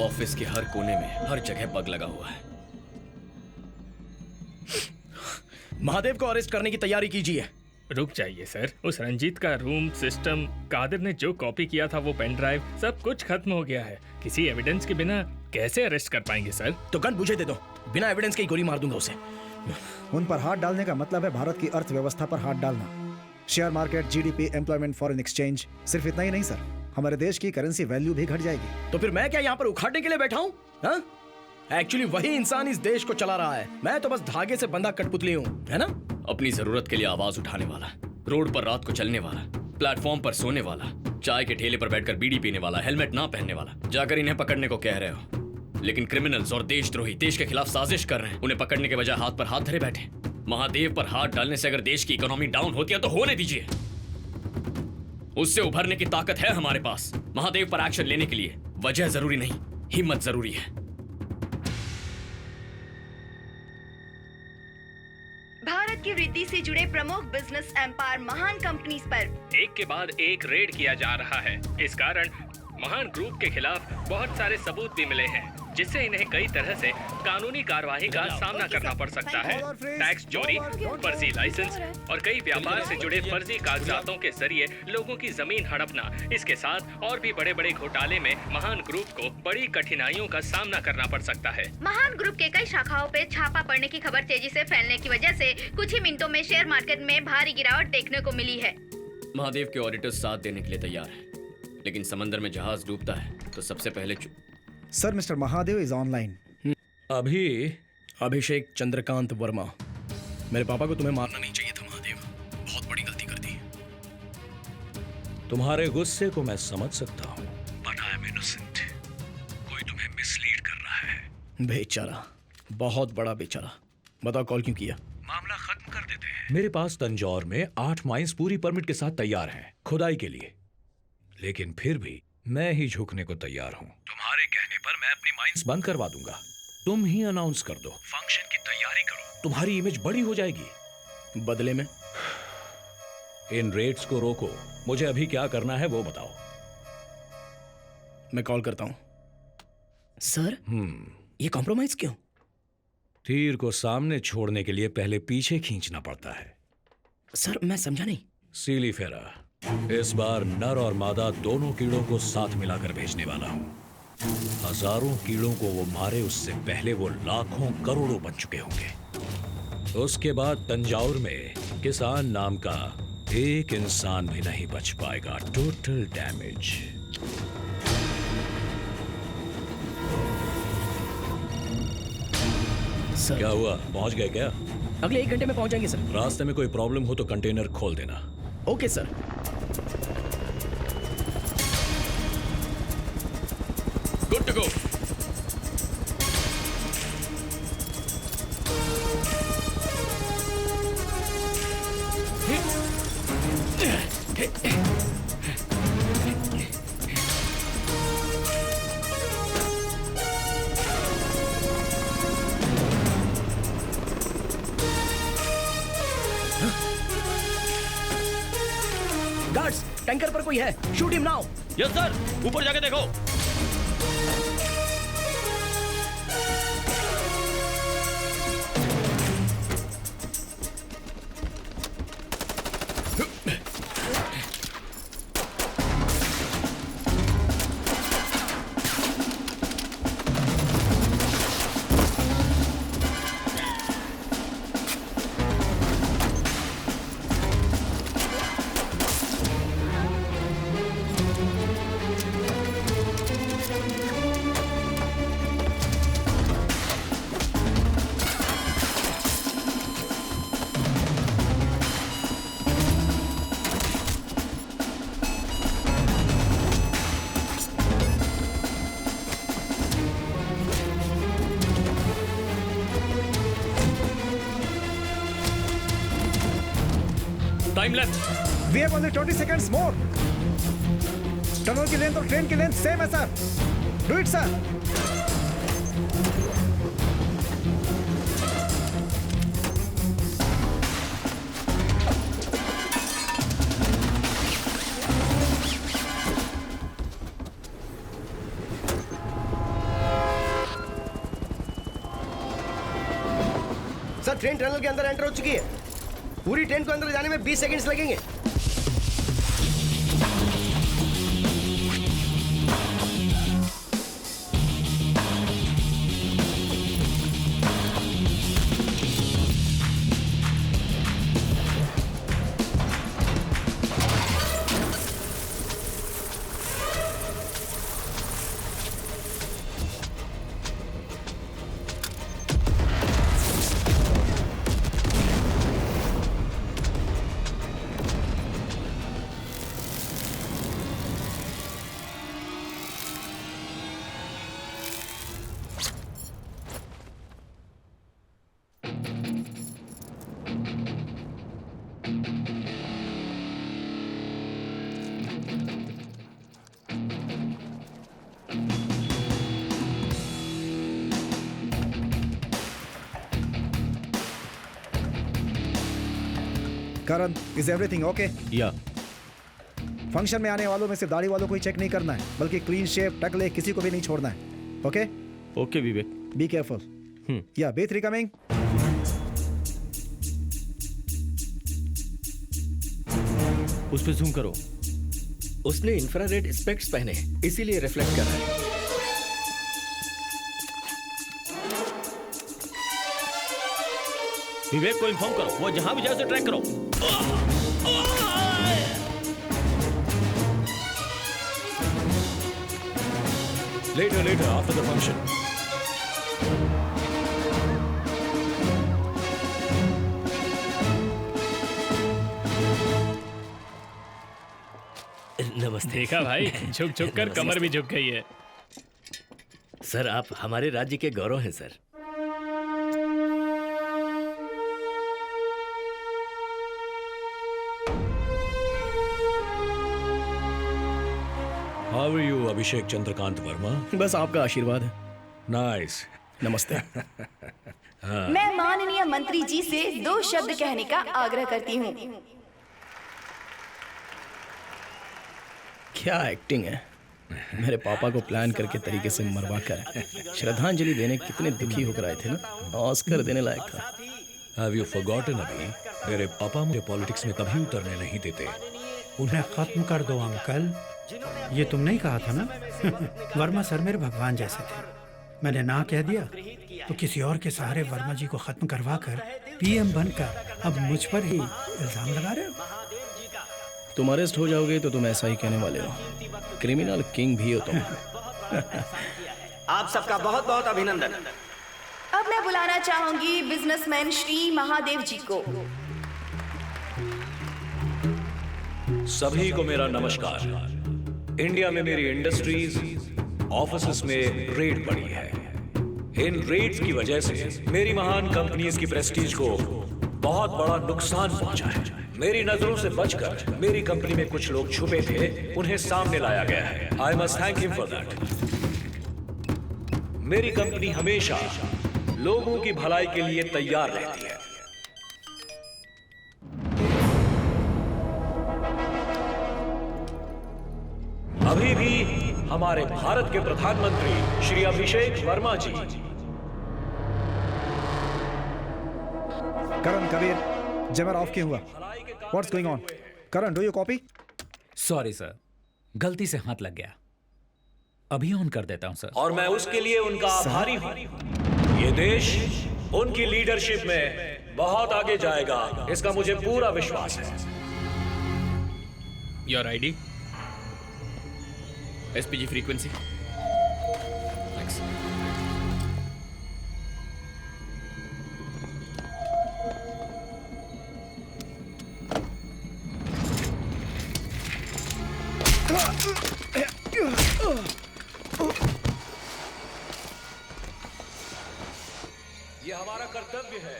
Office के हर कोने में, हर जगह बग लगा हुआ है। महादेव को अरेस्ट करने की तैयारी कीजिए। रुक जाइए सर, उस रंजीत का रूम, सिस्टम, कादिर ने जो कॉपी किया था वो पेन ड्राइव, सब कुछ खत्म हो गया है। किसी एविडेंस के बिना कैसे अरेस्ट कर पाएंगे सर? तो गन मुझे दे दो, बिना एविडेंस के ही गोली मार दूंगा उसे। उन पर हाथ डालने का मतलब है भारत की अर्थव्यवस्था पर हाथ डालना। Share market, GDP, employment, foreign exchange, सिर्फ इतना ही नहीं सर, हमारे देश की करेंसी वैल्यू भी घट जाएगी। तो फिर मैं क्या यहाँ पर उखाड़ने के लिए बैठा हूँ? एक्चुअली वही इंसान इस देश को चला रहा है, मैं तो बस धागे से बंधा कठपुतली हूँ, है ना? अपनी जरूरत के लिए आवाज उठाने वाला, रोड पर रात को चलने वाला, प्लेटफॉर्म पर सोने वाला, चाय के ठेले पर बैठकर बीड़ी पीने वाला, हेलमेट ना पहनने वाला। जाकर इन्हें पकड़ने को कह रहे हो, लेकिन क्रिमिनल्स और देशद्रोही देश के खिलाफ साजिश कर रहे हैं। उन्हें पकड़ने के बजाय हाथ पर हाथ धरे बैठे। महादेव पर हाथ डालने से अगर देश की इकोनॉमी डाउन होती है तो होने दीजिए, उससे उभरने की ताकत है हमारे पास। महादेव पर एक्शन लेने के लिए वजह जरूरी नहीं, हिम्मत जरूरी है। भारत की वृद्धि से जुड़े प्रमुख बिजनेस एम्पायर महान कंपनीज पर एक के बाद एक रेड किया जा रहा है। इस कारण महान ग्रुप के खिलाफ बहुत सारे सबूत भी मिले हैं, जिससे इन्हें कई तरह से कानूनी कार्यवाही का सामना करना पड़ सकता है। टैक्स चोरी, फर्जी लाइसेंस और कई व्यापार से जुड़े फर्जी कागजातों के जरिए लोगों की जमीन हड़पना, इसके साथ और भी बड़े बड़े घोटाले में महान ग्रुप को बड़ी कठिनाइयों का सामना करना पड़ सकता है। महान ग्रुप के कई शाखाओं पे छापा पड़ने की खबर तेजी से फैलने की वजह से कुछ ही मिनटों में शेयर मार्केट में भारी गिरावट देखने को मिली है। महादेव के ऑडिटर्स साथ देने के लिए तैयार है, लेकिन समंदर में जहाज डूबता है तो सबसे पहले sir, mister Mahadev is online. अभी अभिषेक चंद्रकांत वर्मा, मेरे पापा को तुम्हें मारना नहीं चाहिए था महादेव, बहुत बड़ी गलती कर दी। तुम्हारे गुस्से को मैं समझ सकता हूँ, बट आई एम इनोसेंट। कोई तुम्हें मिसलीड कर रहा है। बेचारा, बहुत बड़ा बेचारा। बताओ कॉल क्यों किया? मामला खत्म कर देते हैं। मेरे पास तंजौर में 8 माइंस पूरी परमिट के साथ तैयार हैं खुदाई के लिए, लेकिन फिर भी मैं ही झुकने को तैयार हूँ। तुम्हारे कहने पर मैं अपनी माइंस बंद करवा दूंगा। तुम ही अनाउंस कर दो, फंक्शन की तैयारी करो, तुम्हारी इमेज बड़ी हो जाएगी। बदले में इन रेट्स को रोको। मुझे अभी क्या करना है वो बताओ। मैं कॉल करता हूँ। सर, ये कॉम्प्रोमाइज क्यों? तीर को सामने छोड़ने के लिए पहले पीछे खींचना पड़ता है। सर, मैं समझा नहीं। सीली फेरा, इस बार नर और मादा दोनों कीड़ों को साथ मिलाकर भेजने वाला हूँ। हजारों कीड़ों को वो मारे उससे पहले वो लाखों करोड़ों बन चुके होंगे। उसके बाद तंजाउर में किसान नाम का एक इंसान भी नहीं बच पाएगा। Total damage. सर, क्या हुआ, पहुंच गए क्या? अगले 1 घंटे में पहुंच जाएंगे सर। रास्ते में कोई प्रॉब्लम हो तो कंटेनर खोल देना। Okay sir. Good to go. Guards, tanker पर कोई है, shoot him now. Yes sir, ऊपर जाके देखो। Time left. We have only 20 seconds more. Tunnel की लेंथ और ट्रेन की लेंथ सेम है sir. Do it sir. Train tunnel के अंदर एंटर हो चुकी है। पूरी ट्रेन को अंदर जाने में 20 सेकंड्स लगेंगे। करण, इज एवरीथिंग ओके? या फंक्शन में आने वालों में सिर्फ दाढ़ी वालों को ही चेक नहीं करना है, बल्कि क्लीन शेव, टकले किसी को भी नहीं छोड़ना है। Okay? Okay Vivek. Be careful. या B3 कमिंग। उस पे जूम करो। उसने इंफ्रारेड स्पेक्ट्स पहने हैं, इसीलिए रिफ्लेक्ट कर रहा है। विवेक को इन्फॉर्म करो, वो जहां भी जाए उसे ट्रैक करो। Later, after the function. नमस्ते। देखा भाई, झुक झुक कर कमर भी झुक गई है। सर, आप हमारे राज्य के गौरव हैं सर। How are you, अभिषेक चंद्रकांत वर्मा? बस आपका आशीर्वाद है। Nice. नमस्ते। मैं माननीय मंत्री जी से 2 शब्द कहने का आग्रह करती हूँ। क्या एक्टिंग है। मेरे पापा को प्लान करके तरीके से मरवा कर श्रद्धांजलि देने कितने दुखी होकर आए थे ना। ऑस्कर देने लायक था। Have you forgotten अभी? मेरे पापा मुझे पॉलिटिक्स में कभी उतरने नहीं देते। उन्हें खत्म कर दो अंकल। ये तुम नहीं कहा था ना? वर्मा सर मेरे भगवान जैसे थे। मैंने ना कह दिया तो किसी और के सहारे वर्मा जी को खत्म करवा कर PM बनकर अब मुझ पर ही इल्जाम लगा रहे हो। तुम अरेस्ट हो जाओगे तो तुम ऐसा ही कहने वाले हो। क्रिमिनल किंग भी हो तुम। आप सबका बहुत बहुत अभिनंदन। अब मैं बुलाना चाहूंगी बिजनेसमैन श्री महादेव जी को। सभी को मेरा नमस्कार। इंडिया में मेरी इंडस्ट्रीज, ऑफिसेस में रेड पड़ी है। इन रेड्स की वजह से मेरी महान कंपनीज की प्रेस्टीज को बहुत बड़ा नुकसान पहुंचा है। मेरी नजरों से बचकर मेरी कंपनी में कुछ लोग छुपे थे, उन्हें सामने लाया गया है। I must thank him for that. मेरी कंपनी हमेशा लोगों की भलाई के लिए तैयार रहती है। अभी भी हमारे भारत के प्रधानमंत्री श्री अभिषेक वर्मा जी। करण, कबीर, जमर ऑफ क्यों हुआ? What's going on? Karan, do you copy? Sorry sir, गलती से हाथ लग गया। अभी ऑन कर देता हूं सर। और मैं उसके लिए उनका आभारी हूं। ये देश उनकी लीडरशिप में बहुत आगे जाएगा, इसका मुझे पूरा विश्वास है। Your ID, SPG frequency. ये हमारा कर्तव्य है